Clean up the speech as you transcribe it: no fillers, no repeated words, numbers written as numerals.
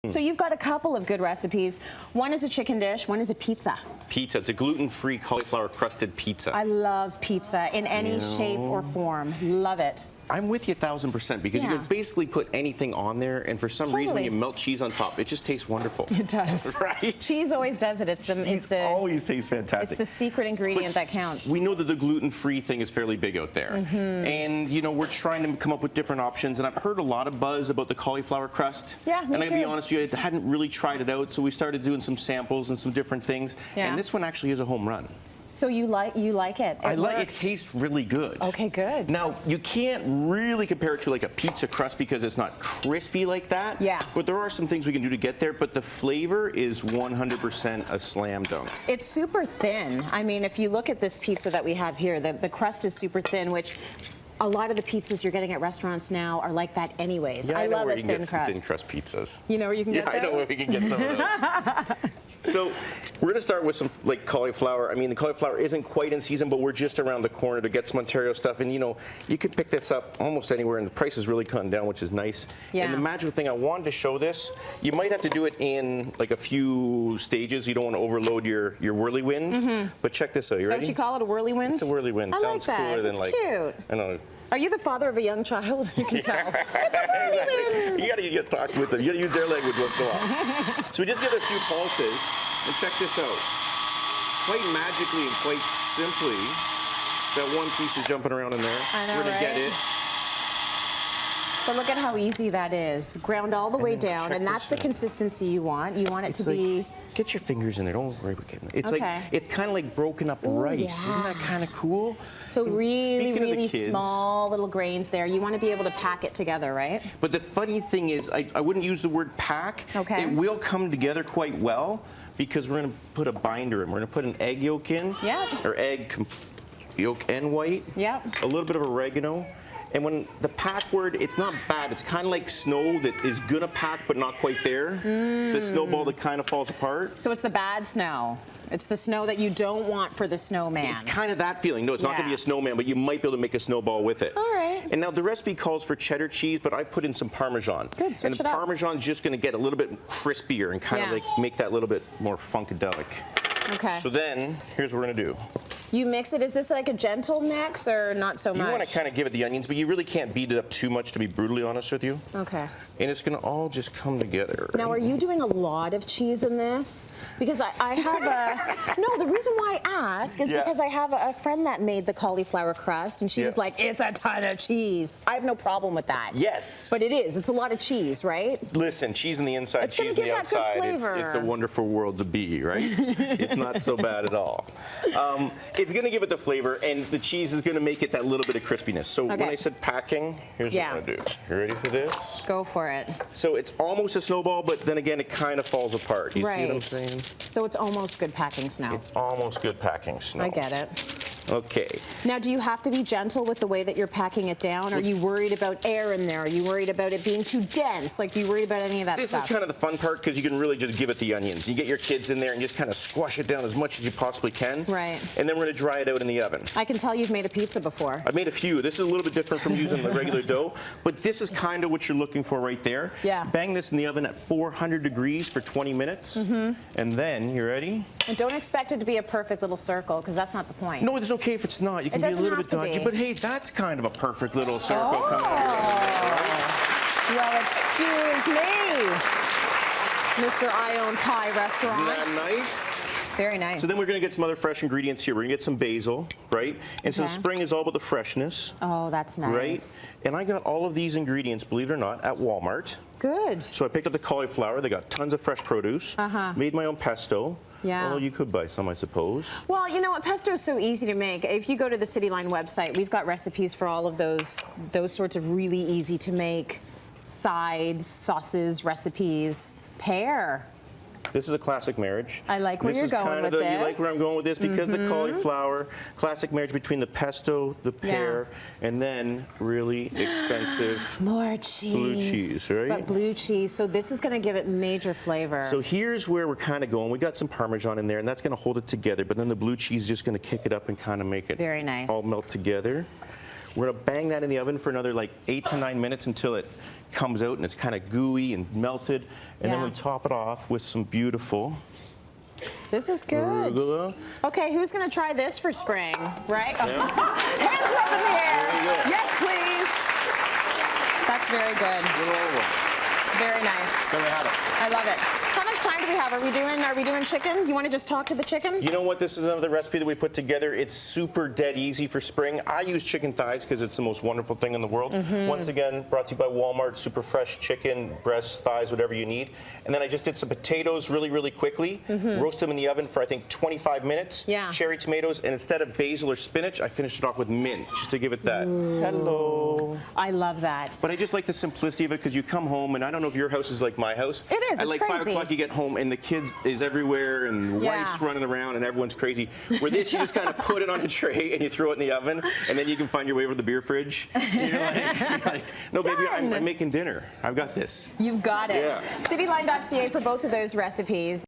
So you've got a couple of good recipes. One is a chicken dish, one is a pizza. Pizza. It's a gluten-free cauliflower crusted pizza. I love pizza in any shape or form. Love it. I'm with you 1000% because you can basically put anything on there, and for some reason when you melt cheese on top, it just tastes wonderful. It does. Right? Cheese always does it. It always tastes fantastic. It's the secret ingredient that counts. We know that the gluten-free thing is fairly big out there. And, you know, we're trying to come up with different options, and I've heard a lot of buzz about the cauliflower crust. Yeah, me and too. to be honest with you, I hadn't really tried it out, so we started doing some samples and some different things. And this one actually is a home run. So you like it? I like it. Tastes really good. Okay, good. Now, you can't really compare it to like a pizza crust because it's not crispy like that. Yeah. But there are some things we can do to get there, but the flavor is 100% a slam dunk. It's super thin. I mean, if you look at this pizza that we have here, the crust is super thin, which a lot of the pizzas you're getting at restaurants now are like that anyways. Yeah, I love where a you thin can crust. get some thin crust pizzas. You know where you can get those? Yeah, I know where we can get some of those. So we're going to start with some like cauliflower. I mean, the cauliflower isn't quite in season, but we're just around the corner to get some Ontario stuff. And you know, you can pick this up almost anywhere, and the price is really cutting down, which is nice. Yeah. And the magical thing, I wanted to show this. You might have to do it in like a few stages. You don't want to overload your whirlywhind. But check this out. You ready? Is that what you call it, a whirlywhind? It's a whirlywhind. I Sounds like that. cooler than It's like. Cute. I know. Are you the father of a young child? You can tell. You gotta talk with them. You gotta use their language once in a while. So we just give it a few pulses, and check this out. Quite magically and quite simply, that one piece is jumping around in there. I know, We're gonna get it. But look at how easy that is. Ground all the way down, and that's the consistency you want. You want it to be... Get your fingers in there. Don't worry about getting it. It's like it's kind of like broken up rice. Isn't that kind of cool? So really small little grains there. You want to be able to pack it together, right? But the funny thing is, I wouldn't use the word pack. Okay. It will come together quite well because we're going to put a binder in. We're going to put an egg yolk in. Yeah. Or egg yolk and white. Yeah. A little bit of oregano. And when the pack word, it's not bad. It's kind of like snow that is going to pack but not quite there. The snowball that kind of falls apart. So it's the bad snow. It's the snow that you don't want for the snowman. It's kind of that feeling. No, it's not going to be a snowman, but you might be able to make a snowball with it. All right. And now the recipe calls for cheddar cheese, but I put in some Parmesan. Good, switch it up. And the Parmesan's just going to get a little bit crispier and kind of like make that little bit more funkadelic. Okay. So then, here's what we're going to do. You mix it. Is this like a gentle mix or not so much? You want to kind of give it the onions, but you really can't beat it up too much, to be brutally honest with you. Okay. And it's going to all just come together. Now, are you doing a lot of cheese in this? Because I have a... No, the reason why I ask is because I have a friend that made the cauliflower crust, and she was like, it's a ton of cheese. I have no problem with that. Yes. But it is. It's a lot of cheese, right? Listen, cheese on the inside, cheese on the outside. It's a wonderful world to be, right? It's not so bad at all. It's going to give it the flavor, and the cheese is going to make it that little bit of crispiness. So when I said packing, here's what I'm going to do. You ready for this? Go for it. So it's almost a snowball, but then again, it kind of falls apart. You see what I'm saying? So it's almost good packing snow. It's almost good packing snow. I get it. Okay. Now, do you have to be gentle with the way that you're packing it down? Are you worried about air in there? Are you worried about it being too dense? Like, are you worried about any of that stuff? This is kind of the fun part because you can really just give it the onions. You get your kids in there and just kind of squash it down as much as you possibly can. Right. And then we're going to dry it out in the oven. I can tell you've made a pizza before. I've made a few. This is a little bit different from using the regular dough, but this is kind of what you're looking for right there. Yeah. Bang this in the oven at 400 degrees for 20 minutes. And then, you ready? And don't expect it to be a perfect little circle, because that's not the point. No, it's okay if it's not. You can be a little bit dodgy, but hey, that's kind of a perfect little circle coming out of here. Well, excuse me, Mr. I Own Pie Restaurant. Isn't that nice? Very nice. So then we're going to get some other fresh ingredients here. We're going to get some basil, right? And so the spring is all about the freshness. Oh, that's nice. Right? And I got all of these ingredients, believe it or not, at Walmart. Good. So I picked up the cauliflower. They got tons of fresh produce. Made my own pesto. Yeah. Well, you could buy some, I suppose. Well, you know what? Pesto is so easy to make. If you go to the City Line website, we've got recipes for all of those sorts of really easy to make sides, sauces, recipes. Pear. This is a classic marriage. I like where you're going with this. You like where I'm going with this because the cauliflower, classic marriage between the pesto, the pear, and then really expensive more cheese. Blue cheese, right? But blue cheese. So this is going to give it major flavor. So here's where we're kind of going. We got some Parmesan in there, and that's going to hold it together. But then the blue cheese is just going to kick it up and kind of make it very nice. all melt together. We're gonna bang that in the oven for another like 8 to 9 minutes until it comes out and it's kind of gooey and melted. And then we top it off with some beautiful. This is good. Arugula. Okay, who's gonna try this for spring, right? Yeah. Hands are up in the air. There you go. Yes, please. That's very good. Very nice. There we have it. I love it. How much time do we have? Are we doing chicken? You want to just talk to the chicken? You know what? This is another recipe that we put together. It's super dead easy for spring. I use chicken thighs because it's the most wonderful thing in the world. Once again, brought to you by Walmart. Super fresh chicken, breasts, thighs, whatever you need. And then I just did some potatoes really, really quickly. Roast them in the oven for I think 25 minutes. Yeah. Cherry tomatoes, and instead of basil or spinach, I finished it off with mint just to give it that. Hello. I love that. But I just like the simplicity of it because you come home, and I don't know if your house is like my house. It is. At It's like crazy. 5 o'clock, you get home, and the kids is everywhere, and wife's running around, and everyone's crazy. Where this, you just kind of put it on a tray, and you throw it in the oven, and then you can find your way over to the beer fridge. And you're like, no, baby, I'm making dinner. I've got this. You've got it. Yeah. Cityline.ca for both of those recipes.